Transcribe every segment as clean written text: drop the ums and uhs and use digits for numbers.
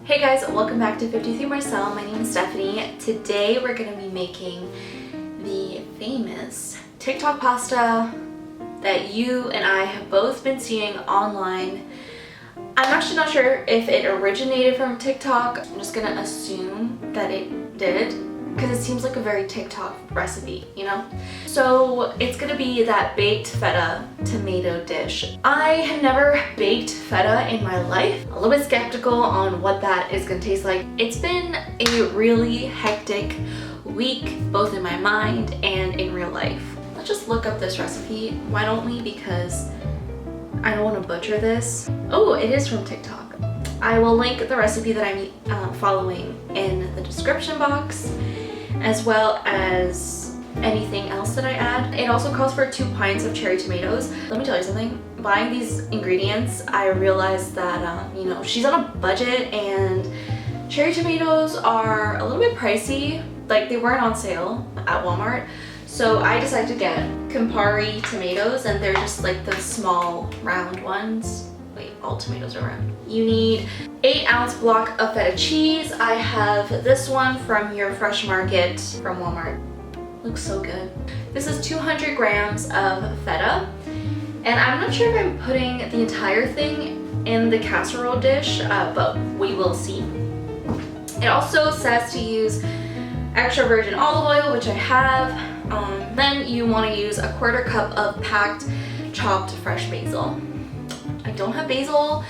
Hey guys, welcome back to 53 Marcel. My name is Stephanie. Today we're going to be making the famous TikTok pasta that you and I have both been seeing online. I'm actually not sure if it originated from TikTok. I'm just going to assume that it did because it seems like a very TikTok recipe, you know? So it's going to be that baked feta tomato dish. I have never baked feta in my life. A little bit skeptical on what that is going to taste like. It's been a really hectic week, both in my mind and in real life. Let's just look up this recipe. Why don't we? Because I don't want to butcher this. Oh, it is from TikTok. I will link the recipe that I'm following in the description box, as well as anything else that I add. It also calls for 2 pints of cherry tomatoes. Let me tell you something. Buying these ingredients, I realized that, you know, she's on a budget and cherry tomatoes are a little bit pricey. Like, they weren't on sale at Walmart. So I decided to get Campari tomatoes, and they're just like the small round ones. Wait, all tomatoes are round. You need 8-ounce block of feta cheese. I have this one from your fresh market from Walmart. Looks so good. This is 200 grams of feta, and I'm not sure if I'm putting the entire thing in the casserole dish, but we will see. It also says to use extra virgin olive oil, which I have. Then you want to use a 1/4 cup of packed chopped fresh basil. I don't have basil,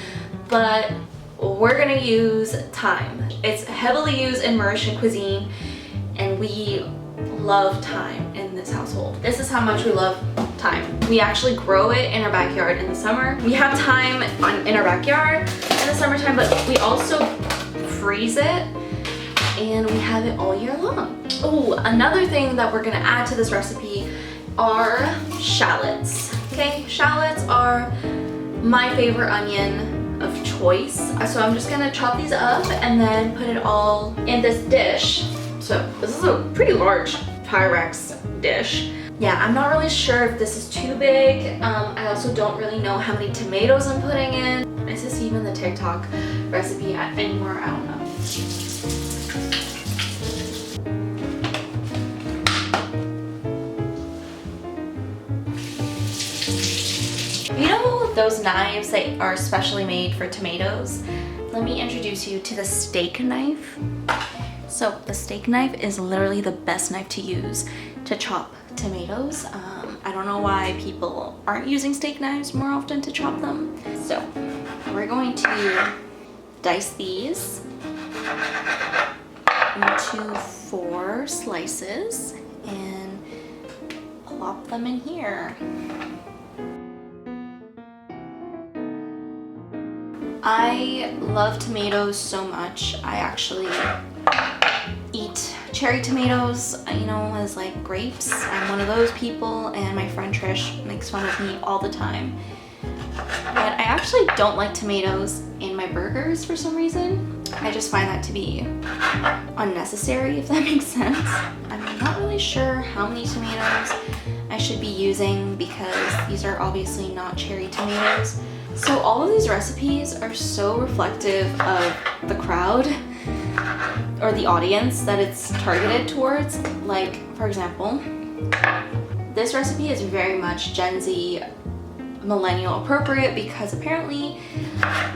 but we're gonna use thyme. It's heavily used in Mauritian cuisine, and we love thyme in this household. This is how much we love thyme. We actually grow it in our backyard in the summer. We have thyme in our backyard in the summertime, but we also freeze it, and we have it all year long. Oh, another thing that we're gonna add to this recipe are shallots. Okay, shallots are my favorite onion of choice. So I'm just gonna chop these up and then put it all in this dish. So this is a pretty large Pyrex dish. Yeah, I'm not really sure if this is too big. I also don't really know how many tomatoes I'm putting in. Is this even the TikTok recipe anymore? I don't know. You know those knives that are specially made for tomatoes? Let me introduce you to the steak knife. So the steak knife is literally the best knife to use to chop tomatoes. I don't know why people aren't using steak knives more often to chop them. So we're going to dice these into 4 slices and plop them in here. I love tomatoes so much. I actually eat cherry tomatoes, you know, as like grapes. I'm one of those people, and my friend Trish makes fun of me all the time. But I actually don't like tomatoes in my burgers for some reason. I just find that to be unnecessary, if that makes sense. I'm not really sure how many tomatoes I should be using because these are obviously not cherry tomatoes. So all of these recipes are so reflective of the crowd or the audience that it's targeted towards. Like, for example, this recipe is very much Gen Z millennial appropriate because apparently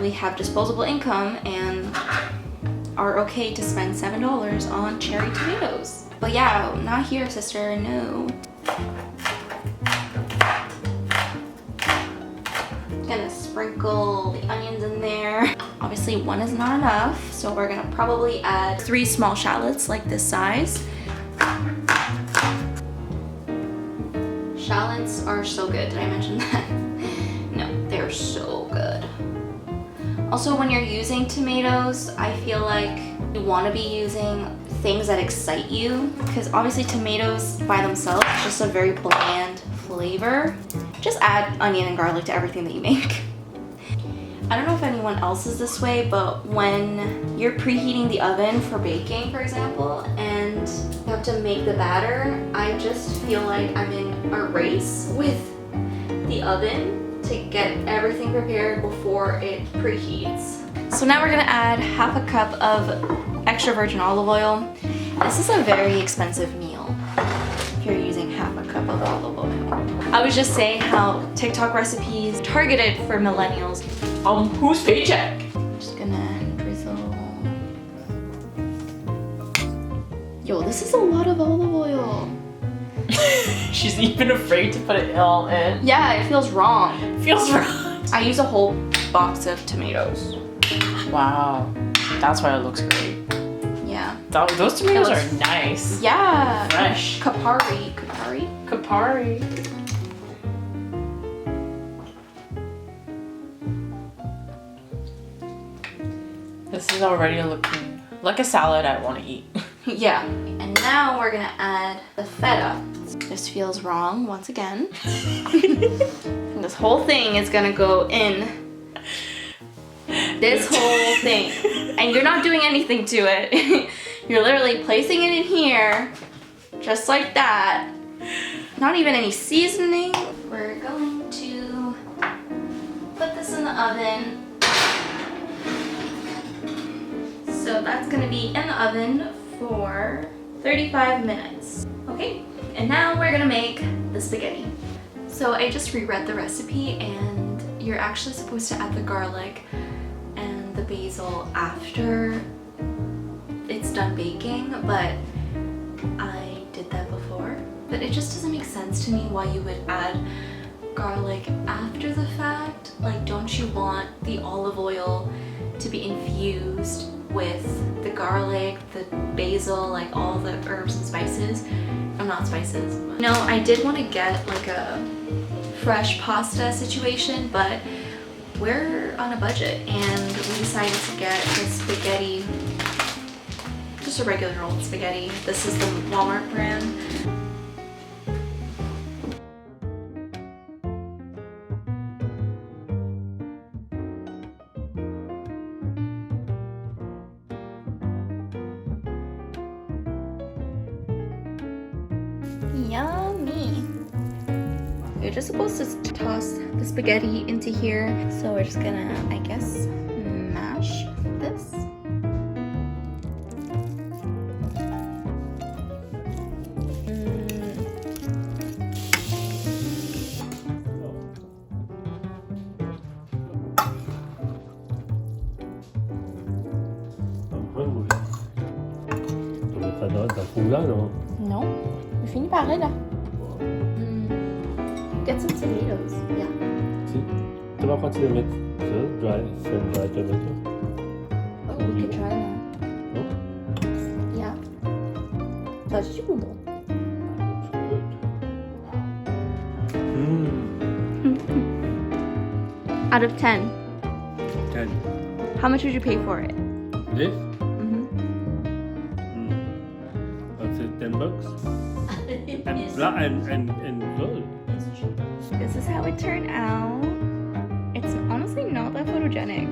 we have disposable income and are okay to spend $7 on cherry tomatoes. But yeah, not here, sister, no. Gonna sprinkle the onions in there. Obviously 1 is not enough, so we're gonna probably add 3 small shallots like this size. Shallots are so good. Did I mention that? No, they're so good. Also, when you're using tomatoes, I feel like you want to be using things that excite you, because obviously tomatoes by themselves is just a very bland flavor. Just add onion and garlic to everything that you make. I don't know if anyone else is this way, but when you're preheating the oven for baking, for example, and you have to make the batter, I just feel like I'm in a race with the oven to get everything prepared before it preheats. So So now we're gonna add half a cup of extra virgin olive oil. This is a very expensive meal if you're using half a cup of olive oil. I would just say how TikTok recipes targeted for millennials. Whose paycheck? I'm just gonna drizzle. Yo, this is a lot of olive oil. She's even afraid to put it all in. Yeah, it feels wrong. Feels wrong. I use a whole box of tomatoes. Wow, that's why it looks great. Yeah. Those tomatoes are nice. Yeah. Fresh. Kapari. This is already looking like a salad I want to eat. Yeah. And now we're gonna add the feta. This feels wrong once again. This whole thing is gonna go in. This whole thing. And you're not doing anything to it. You're literally placing it in here, just like that. Not even any seasoning. We're going to put this in the oven. So that's gonna be in the oven for 35 minutes. Okay, and now we're gonna make the spaghetti. So I just reread the recipe, and you're actually supposed to add the garlic and the basil after it's done baking, but I did that before. But it just doesn't make sense to me why you would add garlic after the fact. Like, don't you want the olive oil to be infused with the garlic, the basil, like all the herbs and spices? I'm not spices. No, I did want to get like a fresh pasta situation, but we're on a budget and we decided to get the spaghetti, just a regular old spaghetti. This is the Walmart brand. Yummy. You're just supposed to toss the spaghetti into here. So we're just gonna, I guess, mash this. Non, je finis pareil là. Get some tomatoes. Yeah. Si. Tu vas continuer à mettre ça, dry tomato. Oh, we could try that. No? Yeah. That's super. Out of 10, 10. how much would you pay for it? This? Mm-hmm. I'd say $10. And gold. This is how it turned out. It's honestly not that photogenic.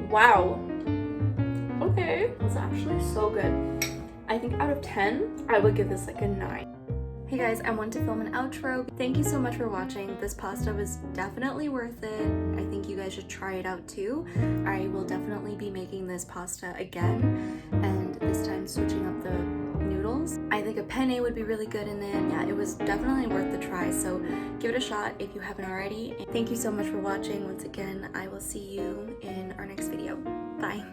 Wow. Okay. It's actually so good. I think out of 10, I would give this like a 9. Hey guys, I want to film an outro. Thank you so much for watching. This pasta was definitely worth it. I think you guys should try it out too. I will definitely be making this pasta again, and this time switching up the noodles. I think a penne would be really good in it. Yeah, it was definitely worth the try, so give it a shot if you haven't already. Thank you so much for watching. Once again, I will see you in our next video. Bye.